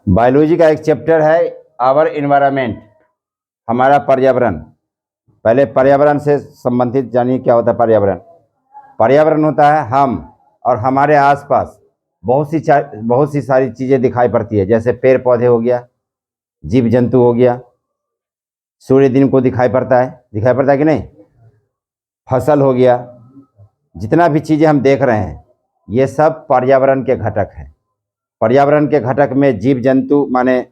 Biology का एक chapter है आवर इन्वायरमेंट, हमारा पर्यावरण। पहले पर्यावरण से संबंधित जानिए क्या होता है पर्यावरण। पर्यावरण होता है हम और हमारे आसपास बहुत सी सारी चीज़ें दिखाई पड़ती है, जैसे पेड़ पौधे हो गया, जीव जंतु हो गया, सूर्य दिन को दिखाई पड़ता है कि नहीं, फसल हो गया, जितना भी चीज़ें हम देख रहे हैं ये सब पर्यावरण के घटक हैं। पर्यावरण के घटक में जीव जंतु माने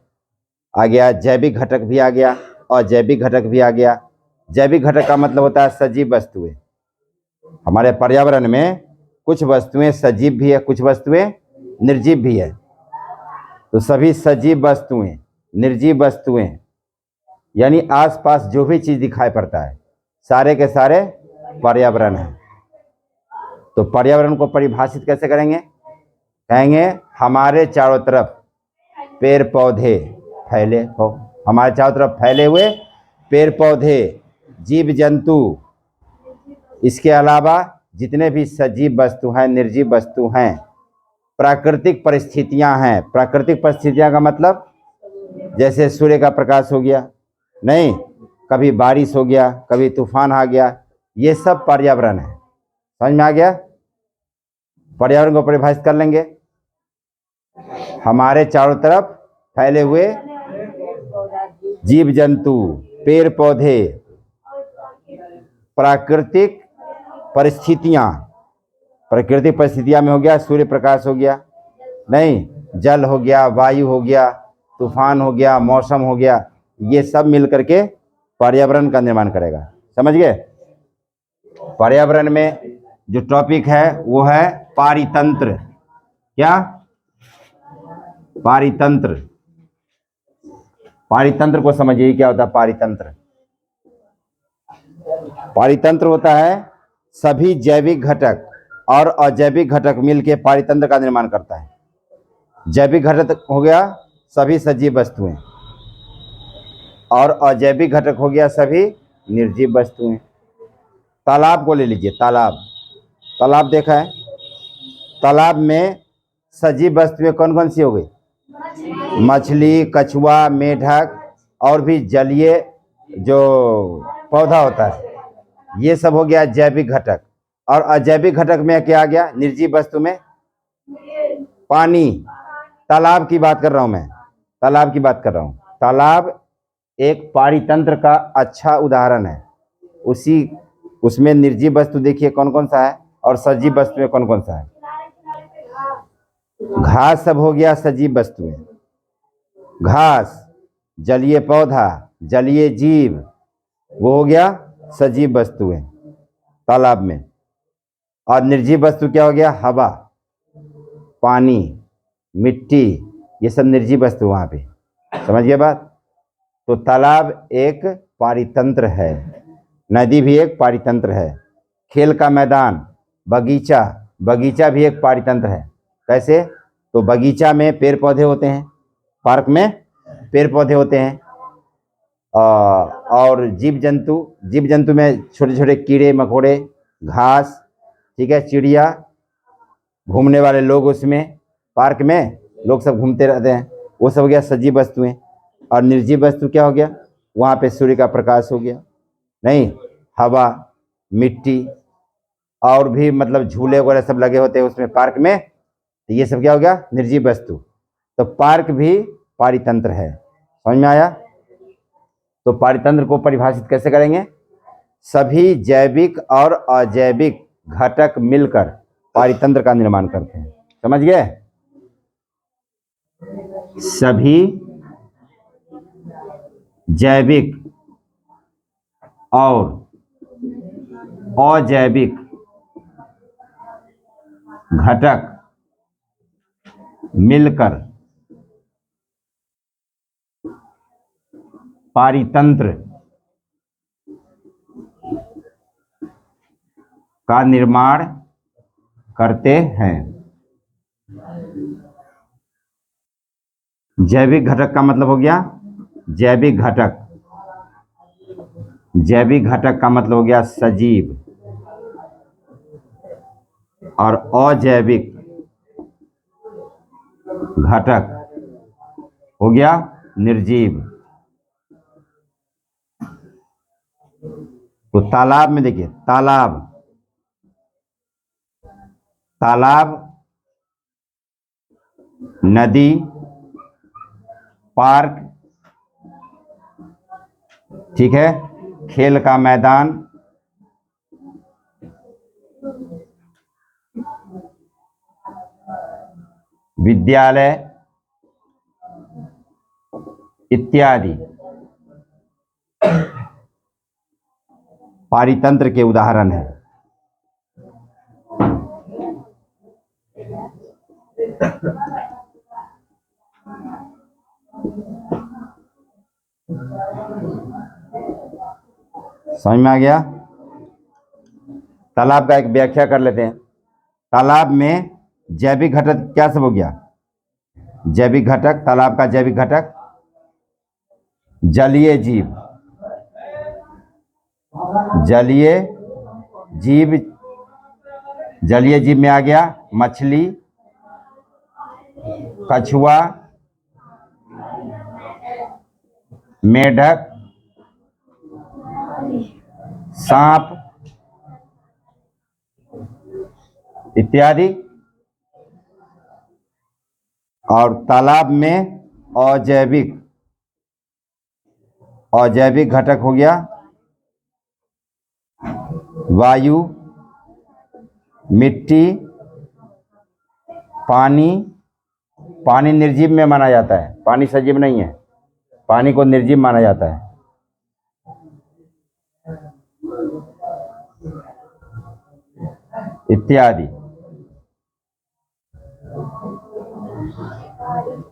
आ गया, जैविक घटक भी आ गया और जैविक घटक भी आ गया। जैविक घटक का मतलब होता है सजीव वस्तुएं। हमारे पर्यावरण में कुछ वस्तुएं सजीव भी है, कुछ वस्तुएं निर्जीव भी है। तो सभी सजीव वस्तुएं, निर्जीव वस्तुएं यानी आसपास जो भी चीज़ दिखाई पड़ता है सारे के सारे पर्यावरण है। तो पर्यावरण को परिभाषित कैसे करेंगे? कहेंगे हमारे चारों तरफ पेड़ पौधे फैले हो, हमारे चारों तरफ फैले हुए पेड़ पौधे, जीव जंतु, इसके अलावा जितने भी सजीव वस्तु हैं, निर्जीव वस्तु हैं, प्राकृतिक परिस्थितियां हैं। प्राकृतिक परिस्थितियां का मतलब जैसे सूर्य का प्रकाश हो गया, नहीं, कभी बारिश हो गया, कभी तूफान आ गया, ये सब पर्यावरण है। समझ में आ गया? पर्यावरण को परिभाषित कर लेंगे, हमारे चारों तरफ फैले हुए जीव जंतु, पेड़ पौधे, प्राकृतिक परिस्थितियां। प्राकृतिक परिस्थितियां में हो गया सूर्य प्रकाश हो गया, नहीं, जल हो गया, वायु हो गया, तूफान हो गया, मौसम हो गया, ये सब मिल करके पर्यावरण का निर्माण करेगा। समझ गए? पर्यावरण में जो टॉपिक है वो है पारितंत्र। क्या? पारितंत्र। पारितंत्र को समझिए क्या होता है पारितंत्र। पारितंत्र होता है सभी जैविक घटक और अजैविक घटक मिलकर पारितंत्र का निर्माण करता है। जैविक घटक हो गया सभी सजीव वस्तुएं और अजैविक घटक हो गया सभी निर्जीव वस्तुएं। तालाब को ले लीजिए, तालाब देखा है? तालाब में सजीव वस्तुएं कौन कौन सी हो गई? मछली, कछुआ, मेढक और भी जलीय जो पौधा होता है, ये सब हो गया जैविक घटक। और अजैविक घटक में क्या आ गया? निर्जीव वस्तु में पानी। तालाब की बात कर रहा हूं मैं, तालाब की बात कर रहा हूं। तालाब एक पारितंत्र का अच्छा उदाहरण है। उसमें निर्जीव वस्तु देखिए कौन कौन सा है और सजीव वस्तु में कौन कौन सा है। घास सब हो गया सजीव वस्तुएं, घास, जलीय पौधा, जलीय जीव, वो हो गया सजीव वस्तुएं तालाब में। और निर्जीव वस्तु क्या हो गया? हवा, पानी, मिट्टी, ये सब निर्जीव वस्तु वहां पे। समझ गए बात? तो तालाब एक पारितंत्र है, नदी भी एक पारितंत्र है, खेल का मैदान, बगीचा, बगीचा भी एक पारितंत्र है। कैसे? तो बगीचा में पेड़ पौधे होते हैं, पार्क में पेड़ पौधे होते हैं, और जीव जंतु में छोटे छोटे कीड़े मकोड़े, घास, ठीक है, चिड़िया, घूमने वाले लोग, उसमें पार्क में लोग सब घूमते रहते हैं, वो सब हो गया सजीव वस्तुएं। और निर्जीव वस्तु क्या हो गया? वहाँ पे सूर्य का प्रकाश हो गया, नहीं, हवा, मिट्टी और भी मतलब झूले वगैरह सब लगे होते हैं उसमें पार्क में, तो ये सब क्या हो गया? निर्जीव वस्तु। तो पार्क भी पारितंत्र है। समझ में आया? तो पारितंत्र को परिभाषित कैसे करेंगे? सभी जैविक और अजैविक घटक मिलकर पारितंत्र का निर्माण करते हैं। समझ गए? सभी जैविक और अजैविक घटक मिलकर पारितंत्र का निर्माण करते हैं। जैविक घटक का मतलब हो गया जैविक घटक, जैविक घटक का मतलब हो गया सजीव, और अजैविक घटक हो गया निर्जीव। तो तालाब में देखिए, तालाब, तालाब, नदी, पार्क, ठीक है, खेल का मैदान, विद्यालय इत्यादि पारितंत्र के उदाहरण हैं। समझ में आ गया? तालाब का एक व्याख्या कर लेते हैं। तालाब में जैविक घटक क्या सब हो गया? जैविक घटक, तालाब का जैविक घटक जलीय जीव, जलीय जीव, जलीय जीव में आ गया मछली, कछुआ, मेढक, सांप इत्यादि। और तालाब में अजैविक, अजैविक घटक हो गया वायु, मिट्टी, पानी। पानी निर्जीव में माना जाता है, पानी सजीव नहीं है, पानी को निर्जीव माना जाता है। इत्यादि।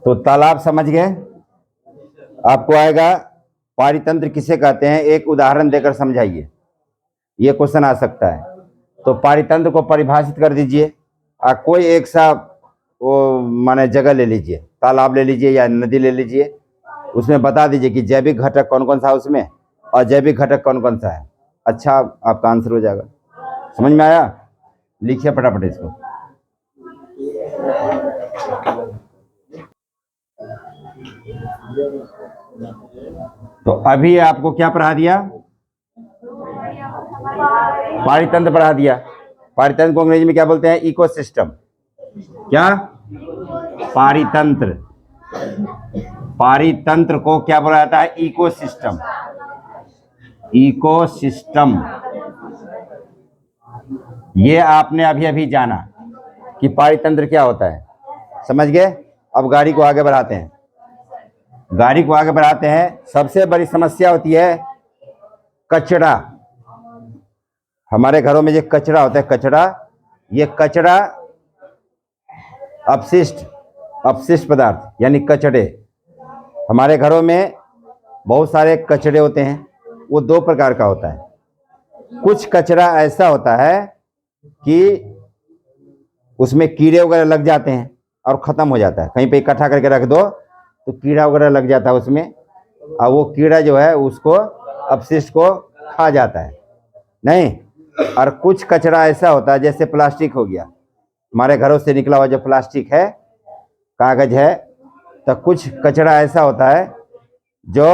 तो तालाब समझ गए। आपको आएगा पारितंत्र किसे कहते हैं, एक उदाहरण देकर समझाइए, ये क्वेश्चन आ सकता है। तो पारितंत्र को परिभाषित कर दीजिए। कोई एक सा वो माने जगह ले लीजिए, तालाब ले लीजिए या नदी ले लीजिए, उसमें बता दीजिए कि जैविक घटक कौन कौन सा है उसमें और जैविक घटक कौन कौन सा है। अच्छा, आपका आंसर हो जाएगा। समझ में आया? लिखिए फटाफट इसको। तो अभी आपको क्या पढ़ा दिया? पारितंत्र पढ़ा दिया। पारितंत्र को अंग्रेजी में क्या बोलते हैं? इकोसिस्टम। क्या? पारितंत्र। पारितंत्र को क्या बोला जाता है? इकोसिस्टम। इकोसिस्टम। ये आपने अभी अभी जाना कि पारितंत्र क्या होता है। समझ गए? अब गाड़ी को आगे बढ़ाते हैं। गाड़ी को आगे बढ़ाते हैं। सबसे बड़ी समस्या होती है कचरा। हमारे घरों में जो कचरा होता है, कचरा, ये कचरा अपशिष्ट, अपशिष्ट पदार्थ यानी कचरे। हमारे घरों में बहुत सारे कचरे होते हैं। वो दो प्रकार का होता है। कुछ कचरा ऐसा होता है कि उसमें कीड़े वगैरह लग जाते हैं और ख़त्म हो जाता है। कहीं पे इकट्ठा करके रख दो तो कीड़ा वगैरह लग जाता है उसमें, और वो कीड़ा जो है उसको, अपशिष्ट को खा जाता है नहीं। और कुछ कचरा ऐसा होता है जैसे प्लास्टिक हो गया, हमारे घरों से निकला हुआ जो प्लास्टिक है, कागज है, तो कुछ कचरा ऐसा होता है जो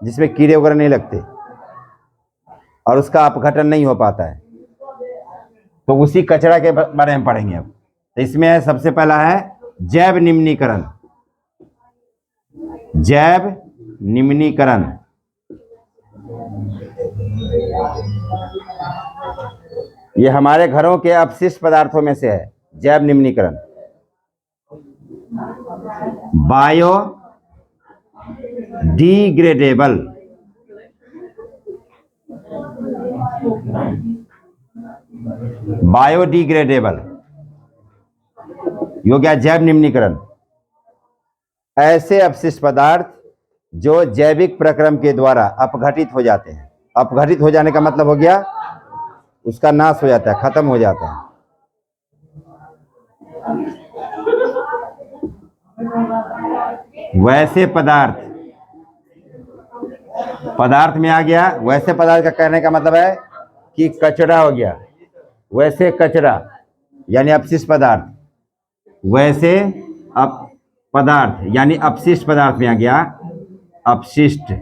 जिसमें कीड़े वगैरह नहीं लगते और उसका अपघटन नहीं हो पाता है। तो उसी कचरा के बारे में पढ़ेंगे अब। तो इसमें सबसे पहला है जैव निम्नीकरण। जैव निम्नीकरण। ये हमारे घरों के अपशिष्ट पदार्थों में से है जैव निम्नीकरण। बायो डिग्रेडेबल, बायोडिग्रेडेबल हो गया जैव निम्नीकरण। ऐसे अपशिष्ट पदार्थ जो जैविक प्रक्रम के द्वारा अपघटित हो जाते हैं। अपघटित हो जाने का मतलब हो गया उसका नाश हो जाता है, खत्म हो जाता है। वैसे पदार्थ, पदार्थ में आ गया वैसे पदार्थ का कहने का मतलब है कि कचरा हो गया। वैसे कचरा यानी अपशिष्ट पदार्थ, वैसे पदार्थ यानी अपशिष्ट पदार्थ में आ गया, अपशिष्ट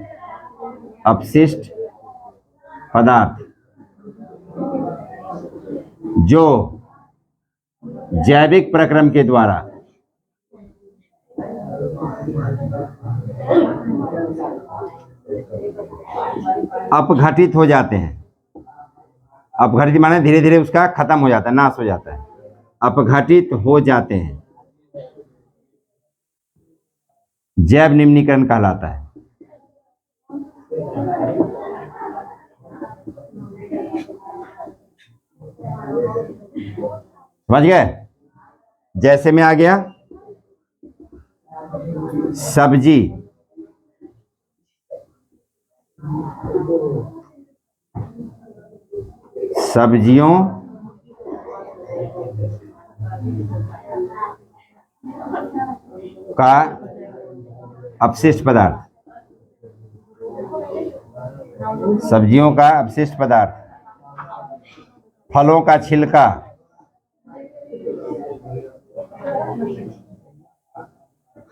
पदार्थ जो जैविक प्रक्रम के द्वारा अपघटित हो जाते हैं। अपघटित माने धीरे धीरे उसका खत्म हो जाता है, नाश हो जाता है, अपघटित हो जाते हैं, जैव निम्नीकरण कहलाता है। समझ गए? जैसे में आ गया सब्जी, सब्जियों का अपशिष्ट पदार्थ, सब्जियों का अपशिष्ट पदार्थ, फलों का छिलका,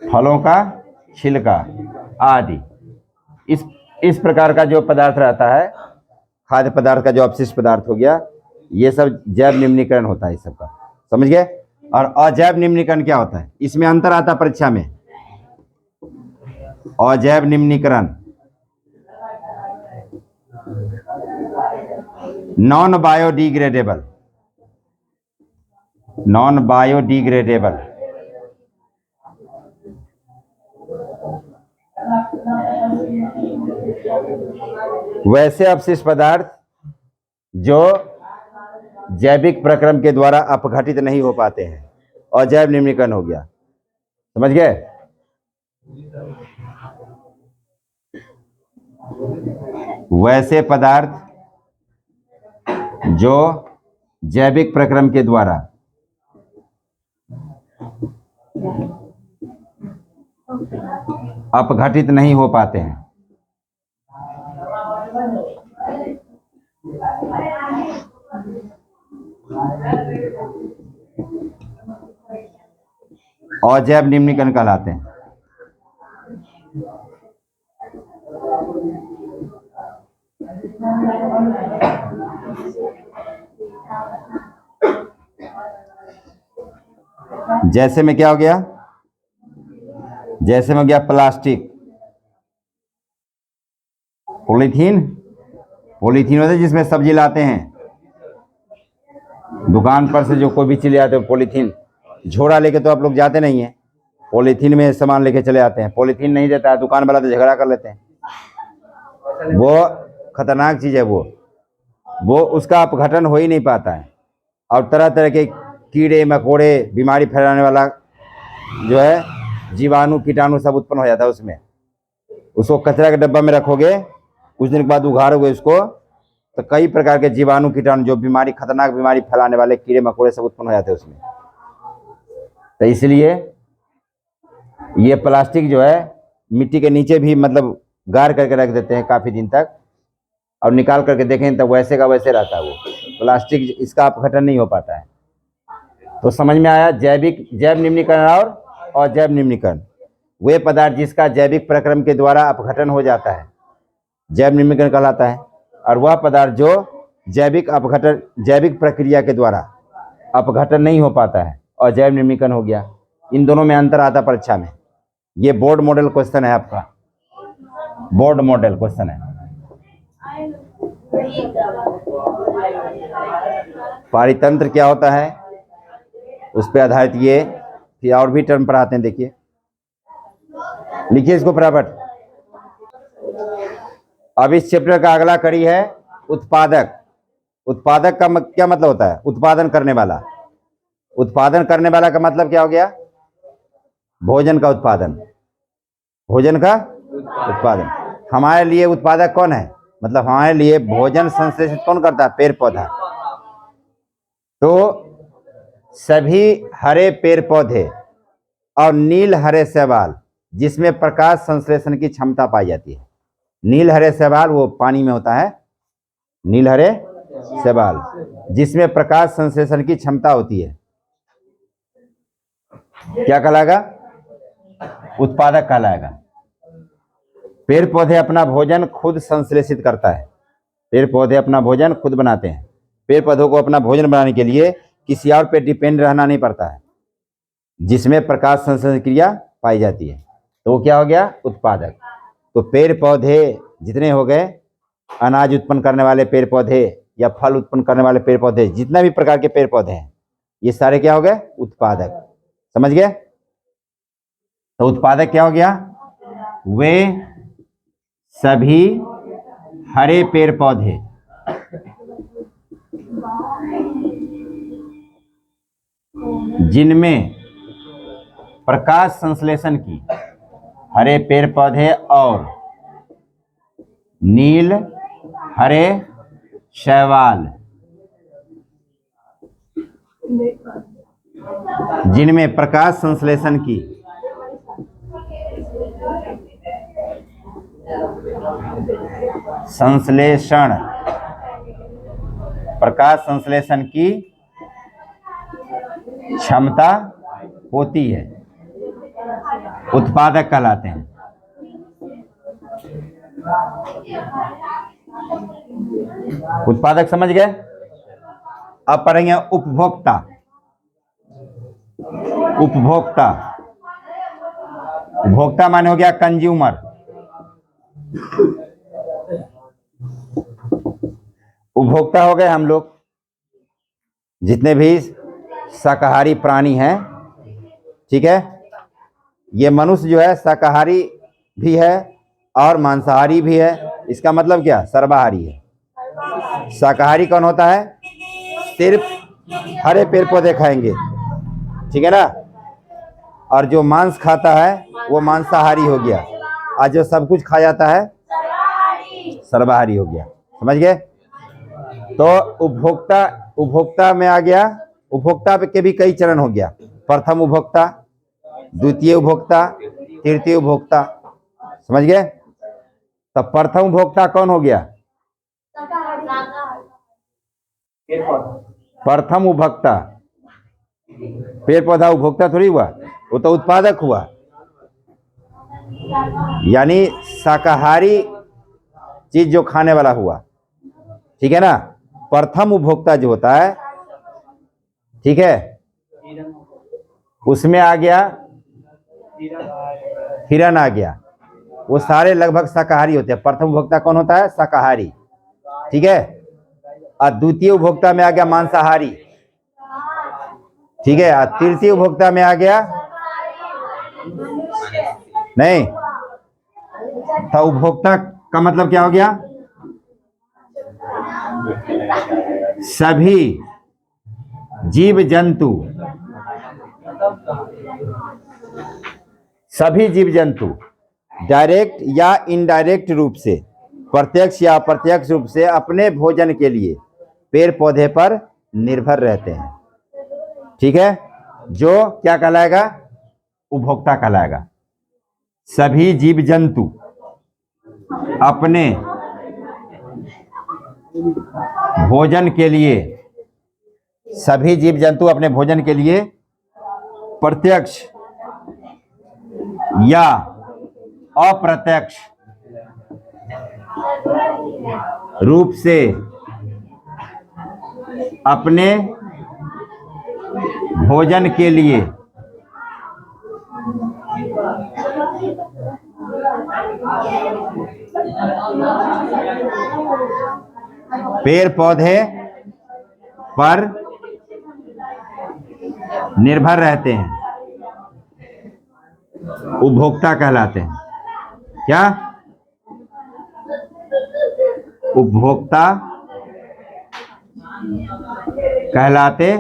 फलों का छिलका आदि, इस प्रकार का जो पदार्थ रहता है, खाद्य पदार्थ का जो अपशिष्ट पदार्थ हो गया, ये सब जैव निम्नीकरण होता है इस सब का। समझ गए? और अजैव निम्नीकरण क्या होता है? इसमें अंतर आता है परीक्षा में। अजैव निम्नीकरण नॉन बायोडिग्रेडेबल, नॉन बायोडिग्रेडेबल वैसे अपशिष्ट पदार्थ जो जैविक प्रक्रम के द्वारा अपघटित नहीं हो पाते हैं, अजैव निम्नीकरण हो गया। समझ गए? वैसे पदार्थ जो जैविक प्रक्रम के द्वारा अपघटित नहीं हो पाते हैं, अजैव निम्नीकरण कहलाते हैं। जैसे में क्या हो गया? जैसे में हो गया प्लास्टिक, पॉलीथीन, पॉलीथीन होता है जिसमें सब्जी लाते हैं दुकान पर से, जो कोई भी चीज ले आते हैं पॉलीथीन, झोड़ा लेके तो आप लोग जाते नहीं हैं, पॉलीथीन में सामान लेके चले आते हैं। पॉलीथीन नहीं देता है दुकान वाला तो झगड़ा कर लेते हैं, वो खतरनाक चीज है। वो उसका अपघटन हो ही नहीं पाता है, और तरह तरह के कीड़े मकोड़े, बीमारी फैलाने वाला जो है जीवाणु कीटाणु सब उत्पन्न हो जाता है उसमें। उसको कचरा के डब्बा में रखोगे, कुछ दिन के बाद उघाड़ोगे उसको, तो कई प्रकार के जीवाणु कीटाणु जो बीमारी, खतरनाक बीमारी फैलाने वाले कीड़े मकोड़े सब उत्पन्न हो जाते हैं उसमें। तो इसलिए ये प्लास्टिक जो है मिट्टी के नीचे भी मतलब गाड़ करके रख देते हैं काफी दिन तक, और निकाल करके देखें तो वैसे का वैसे रहता है वो प्लास्टिक, इसका अपघटन नहीं हो पाता है। तो समझ में आया? जैव निम्नीकरण और अजैव निम्नीकरण, वे पदार्थ जिसका जैविक प्रक्रम के द्वारा अपघटन हो जाता है जैव निम्नीकरण कहलाता है, और वह पदार्थ जो जैविक प्रक्रिया के द्वारा अपघटन नहीं हो पाता है, अजैव निम्नीकरण हो गया। इन दोनों में अंतर आता परीक्षा में। ये बोर्ड मॉडल क्वेश्चन है आपका, बोर्ड मॉडल क्वेश्चन है। पारितंत्र क्या होता है उस पर आधारित ये, फिर और भी टर्म पढ़ाते हैं। देखिए, लिखिए इसको फटाफट। अब इस चैप्टर का अगला कड़ी है उत्पादक। उत्पादक का क्या मतलब होता है? उत्पादन करने वाला। उत्पादन करने वाला का मतलब क्या हो गया? भोजन का उत्पादन, भोजन का उत्पादन। हमारे लिए उत्पादक कौन है? मतलब हमारे लिए भोजन संश्लेषित कौन करता है? पेड़ पौधा। तो सभी हरे पेड़ पौधे और नील हरे शैवाल जिसमें प्रकाश संश्लेषण की क्षमता पाई जाती है। नील हरे शैवाल वो पानी में होता है, नील हरे शैवाल जिसमें प्रकाश संश्लेषण की क्षमता होती है, क्या कहलाएगा? उत्पादक कहलाएगा। पेड़ पौधे अपना भोजन खुद संश्लेषित करता है। पेड़ पौधे अपना भोजन खुद बनाते हैं। पेड़ पौधों को अपना भोजन बनाने के लिए किसी और पे डिपेंड रहना नहीं पड़ता है, जिसमें प्रकाश संश्लेषण क्रिया पाई जाती है। तो वो क्या हो गया? उत्पादक। तो पेड़ पौधे जितने हो गए, अनाज उत्पन्न करने वाले पेड़ पौधे या फल उत्पन्न करने वाले पेड़ पौधे, जितना भी प्रकार के पेड़ पौधे हैं, ये सारे क्या हो गए? उत्पादक। समझ गए? तो उत्पादक क्या हो गया? वे सभी हरे पेड़ पौधे जिनमें प्रकाश संश्लेषण की, हरे पेड़ पौधे और नील हरे शैवाल जिनमें प्रकाश संश्लेषण की प्रकाश संश्लेषण की क्षमता होती है, उत्पादक कहलाते हैं। उत्पादक समझ गए? अब पढ़ेंगे उपभोक्ता। उपभोक्ता, उपभोक्ता माने हो गया कंज्यूमर। उपभोक्ता हो गए हम लोग, जितने भी शाकाहारी प्राणी हैं। ठीक है? ये मनुष्य जो है शाकाहारी भी है और मांसाहारी भी है। इसका मतलब क्या? सर्वाहारी है। शाकाहारी कौन होता है? सिर्फ हरे पेड़ पौधे खाएंगे, ठीक है ना। और जो मांस खाता है वो मांसाहारी हो गया, और जो सब कुछ खा जाता है सर्वाहारी हो गया। समझ गए? तो उपभोक्ता में आ गया। उपभोक्ता के भी कई चरण हो गया। प्रथम उपभोक्ता, द्वितीय उपभोक्ता, तृतीय उपभोक्ता। समझ गए? तो प्रथम उपभोक्ता कौन हो गया? प्रथम उपभोक्ता पेड़ पौधा उपभोक्ता थोड़ी हुआ, वो तो उत्पादक हुआ। यानी शाकाहारी चीज जो खाने वाला हुआ, ठीक है ना। प्रथम उपभोक्ता जो होता है, ठीक है, उसमें आ गया हिरन आ गया। वो सारे लगभग शाकाहारी होते हैं। प्रथम उपभोक्ता कौन होता है? शाकाहारी, ठीक है। और द्वितीय उपभोक्ता में आ गया मांसाहारी, ठीक है। और तृतीय उपभोक्ता में आ गया नहीं, तो उपभोक्ता का मतलब क्या हो गया? सभी जीव जंतु, सभी जीव जंतु डायरेक्ट या इनडायरेक्ट रूप से, प्रत्यक्ष या अप्रत्यक्ष रूप से अपने भोजन के लिए पेड़ पौधे पर निर्भर रहते हैं। ठीक है? जो क्या कहलाएगा? उपभोक्ता कहलाएगा। सभी जीव जंतु अपने भोजन के लिए, सभी जीव जंतु अपने भोजन के लिए प्रत्यक्ष या अप्रत्यक्ष रूप से अपने भोजन के लिए पेड़ पौधे पर निर्भर रहते हैं, उपभोक्ता कहलाते हैं। क्या? उपभोक्ता कहलाते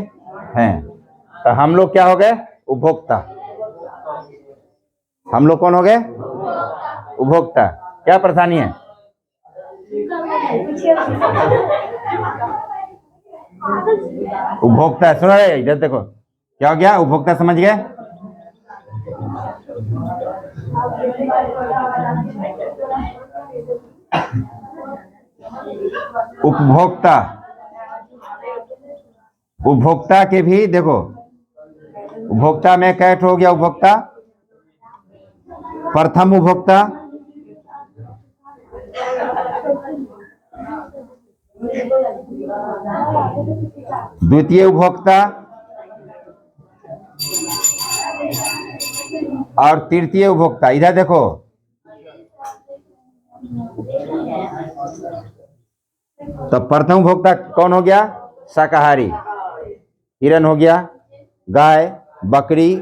हैं। तो हम लोग क्या हो गए? उपभोक्ता। हम लोग कौन हो गए? उपभोक्ता। क्या परेशानी है? उपभोक्ता सुना रहे? इधर देखो, क्या हो गया? उपभोक्ता समझ गए? उपभोक्ता, उपभोक्ता के भी देखो, उपभोक्ता में कैट हो गया। उपभोक्ता प्रथम उपभोक्ता, द्वितीय उपभोक्ता और तृतीय उपभोक्ता। इधर देखो, तो प्रथम उपभोक्ता कौन हो गया? शाकाहारी, हिरन हो गया, गाय, बकरी,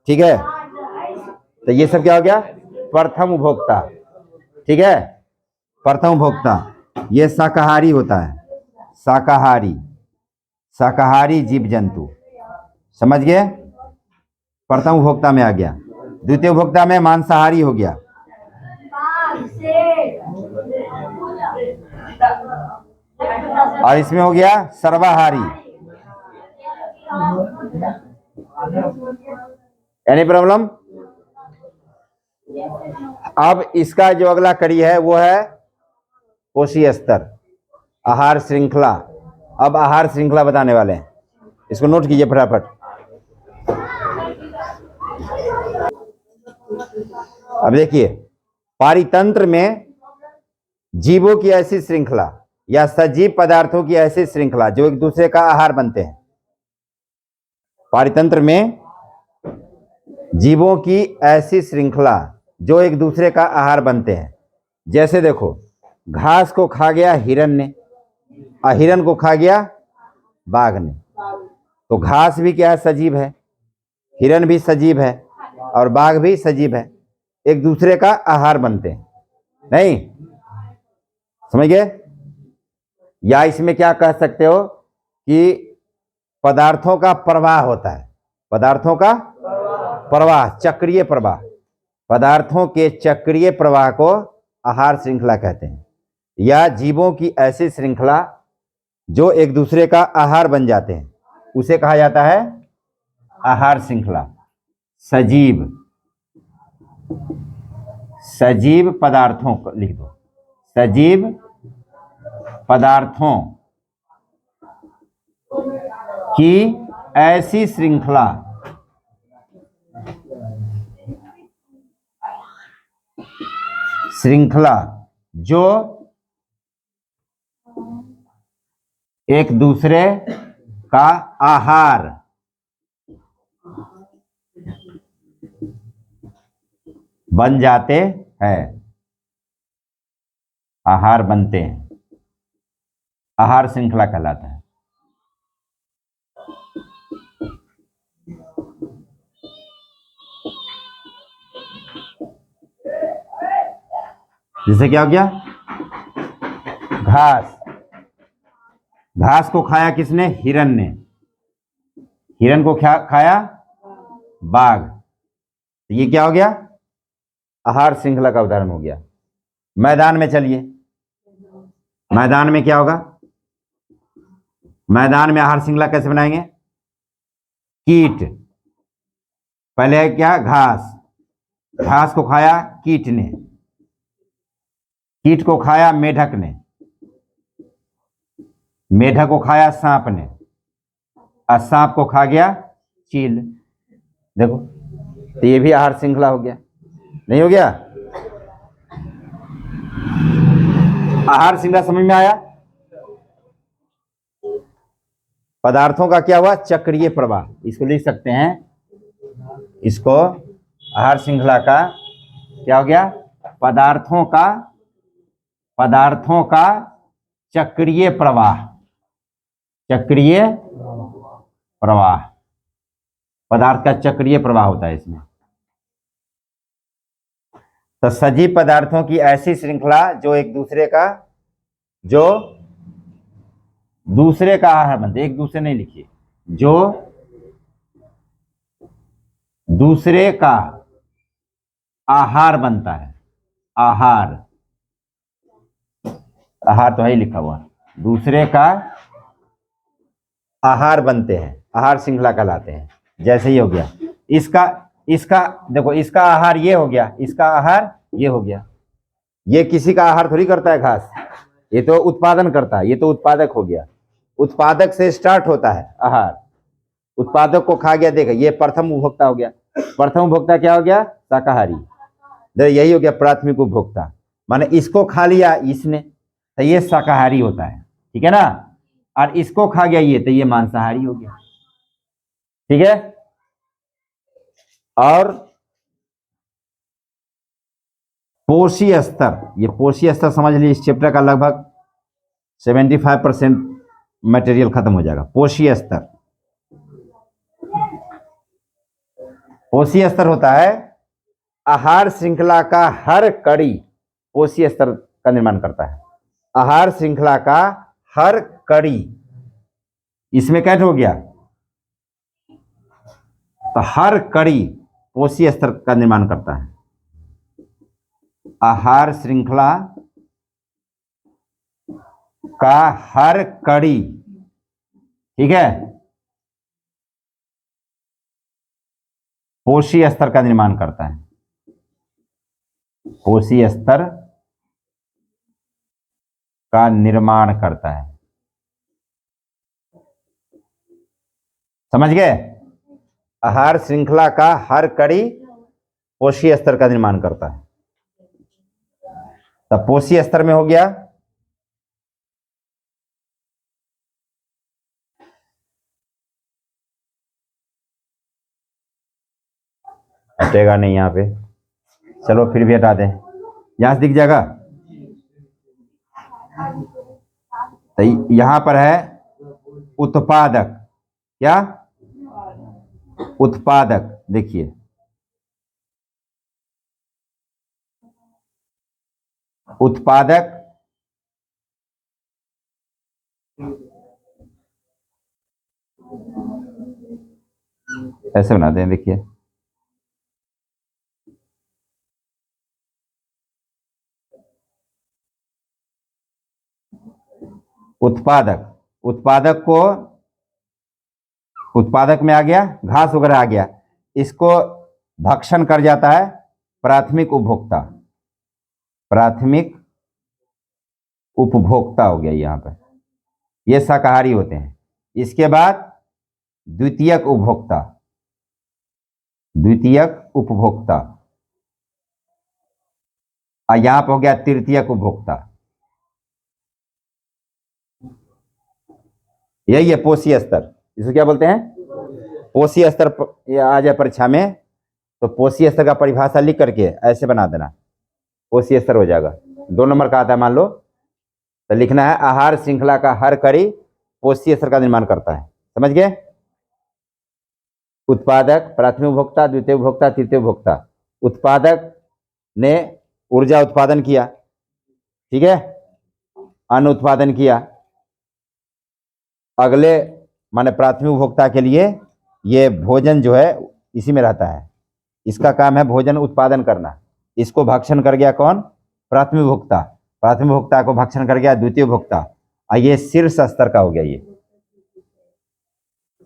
ठीक है। तो ये सब क्या हो गया? प्रथम उपभोक्ता, ठीक है। प्रथम उपभोक्ता ये शाकाहारी होता है, शाकाहारी, शाकाहारी जीव जंतु, समझ गए? प्रथम उपभोक्ता में आ गया। द्वितीय उपभोक्ता में मांसाहारी हो गया, और इसमें हो गया सर्वाहारी। Any problem? अब इसका जो अगला कड़ी है वो है कोशीय स्तर, आहार श्रृंखला। अब आहार श्रृंखला बताने वाले हैं, इसको नोट कीजिए फटाफट। अब देखिए, पारितंत्र में जीवों की ऐसी श्रृंखला या सजीव पदार्थों की ऐसी श्रृंखला जो एक दूसरे का आहार बनते हैं। पारितंत्र में जीवों की ऐसी श्रृंखला जो एक दूसरे का आहार बनते हैं। जैसे देखो, घास को खा गया हिरन ने और हिरन को खा गया बाघ ने, तो घास भी क्या है? सजीव है, हिरन भी सजीव है और बाघ भी सजीव है, एक दूसरे का आहार बनते हैं। नहीं समझ गए? या इसमें क्या कह सकते हो कि पदार्थों का प्रवाह होता है, पदार्थों का प्रवाह, चक्रीय प्रवाह, पदार्थों के चक्रीय प्रवाह को आहार श्रृंखला कहते हैं। या जीवों की ऐसी श्रृंखला जो एक दूसरे का आहार बन जाते हैं, उसे कहा जाता है आहार श्रृंखला। सजीव, सजीव पदार्थों को लिख दो, सजीव पदार्थों की ऐसी श्रृंखला जो एक दूसरे का आहार बन जाते हैं, आहार बनते हैं, आहार श्रृंखला कहलाता है। जैसे क्या हो गया? घास, घास को खाया किसने? हिरन ने, हिरन को खाया बाघ, तो ये क्या हो गया? आहार श्रृंखला का उदाहरण हो गया। मैदान में चलिए, मैदान में क्या होगा? मैदान में आहार श्रृंखला कैसे बनाएंगे? कीट, पहले है क्या? घास, घास को खाया कीट ने, कीट को खाया मेढक ने, मेढक को खाया सांप ने, और सांप को खा गया चील। देखो, तो ये भी आहार श्रृंखला हो गया, नहीं हो गया? आहार श्रृंखला समझ में आया? पदार्थों का क्या हुआ? चक्रीय प्रवाह, इसको लिख सकते हैं, इसको आहार श्रृंखला का क्या हो गया? पदार्थों का चक्रीय प्रवाह, चक्रीय प्रवाह, पदार्थ का चक्रीय प्रवाह होता है इसमें। तो सजीव पदार्थों की ऐसी श्रृंखला जो एक दूसरे का आहार बनते, एक दूसरे नहीं लिखिए, जो दूसरे का आहार बनता है, आहार, आहार तो है ही लिखा हुआ, दूसरे का आहार बनते हैं, आहार श्रृंखला कहलाते हैं। जैसे ही हो गया इसका देखो, इसका आहार ये हो गया, इसका आहार ये हो गया। ये किसी का आहार थोड़ी करता है घास, ये तो उत्पादन करता है, ये तो उत्पादक हो गया। उत्पादक से स्टार्ट होता है आहार, उत्पादक को खा गया, देखा, ये प्रथम उपभोक्ता हो गया। प्रथम उपभोक्ता क्या हो गया? शाकाहारी। यही हो गया प्राथमिक उपभोक्ता, माने इसको खा लिया इसने तो ये शाकाहारी होता है, ठीक है ना, और इसको खा गया ये तो ये मांसाहारी हो गया, ठीक है। और पोषी स्तर, ये पोषी स्तर समझ लीजिए इस चैप्टर का लगभग 75% मटेरियल खत्म हो जाएगा। पोषी स्तर, पोषी स्तर होता है आहार श्रृंखला का हर कड़ी पोषी स्तर का निर्माण करता है। आहार श्रृंखला का हर कड़ी, इसमें क्या हो गया, तो हर कड़ी पोषी स्तर का निर्माण करता है। आहार श्रृंखला का हर कड़ी, ठीक है, पोषी स्तर का निर्माण करता है। पोषी स्तर का निर्माण करता है, समझ गए। आहार श्रृंखला का हर कड़ी पोषी स्तर का निर्माण करता है। तब पोषी स्तर में हो गया हटेगा नहीं यहाँ पे, चलो फिर भी हटा दें, यहां से दिख जाएगा। तो यहां पर है उत्पादक, क्या उत्पादक, देखिए उत्पादक ऐसे बनाते हैं, देखिए उत्पादक, उत्पादक को उत्पादक में आ गया, घास वगैरह आ गया, इसको भक्षण कर जाता है प्राथमिक उपभोक्ता। प्राथमिक उपभोक्ता हो गया यहां पर, ये शाकाहारी होते हैं। इसके बाद द्वितीयक उपभोक्ता, द्वितीयक उपभोक्ता, और यहां पर हो गया तृतीयक उपभोक्ता। यही है पोषी स्तर, इसको क्या बोलते हैं, पोषी स्तर। आ जाए परीक्षा में तो पोषी स्तर का परिभाषा लिख करके ऐसे बना देना, पोषी स्तर हो जाएगा। 2 नंबर का आता है मान लो, तो लिखना है आहार श्रृंखला का हर कड़ी पोषी स्तर का निर्माण करता है, समझ गए। उत्पादक, प्राथमिक उपभोक्ता, द्वितीय उपभोक्ता, तृतीय उपभोक्ता। उत्पादक ने ऊर्जा उत्पादन किया, ठीक है, अन्न उत्पादन किया, अगले माने प्राथमिक उपभोक्ता के लिए ये भोजन जो है इसी में रहता है, इसका काम है भोजन उत्पादन करना। इसको भक्षण कर गया कौन, प्राथमिक उपभोक्ता, प्राथमिक उपभोक्ता को भक्षण कर गया द्वितीय उपभोक्ता, और ये शीर्ष स्तर का हो गया। ये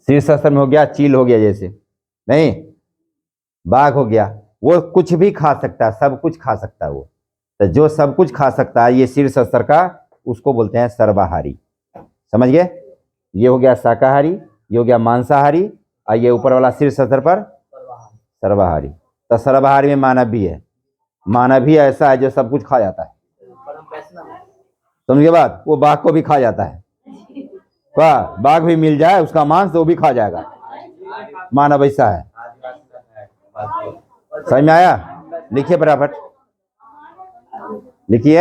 शीर्ष स्तर में हो गया चील हो गया, जैसे नहीं बाघ हो गया, वो कुछ भी खा सकता है, सब कुछ खा सकता है वो, तो जो सब कुछ खा सकता है ये शीर्ष स्तर का, उसको बोलते हैं सर्वाहारी, समझ गए। ये हो गया शाकाहारी, ये हो गया मांसाहारी, और ये ऊपर वाला शीर्ष स्तर पर सर्वाहारी। तो सर्वाहारी में मानव भी है, मानव भी ऐसा है जो सब कुछ खा जाता है, समझ गए बात, वो बाघ को भी खा जाता है, क्या बाघ भी मिल जाए उसका मांस तो वो भी खा जाएगा, मानव ऐसा है। समझ में आया, लिखिए फटाफट लिखिए।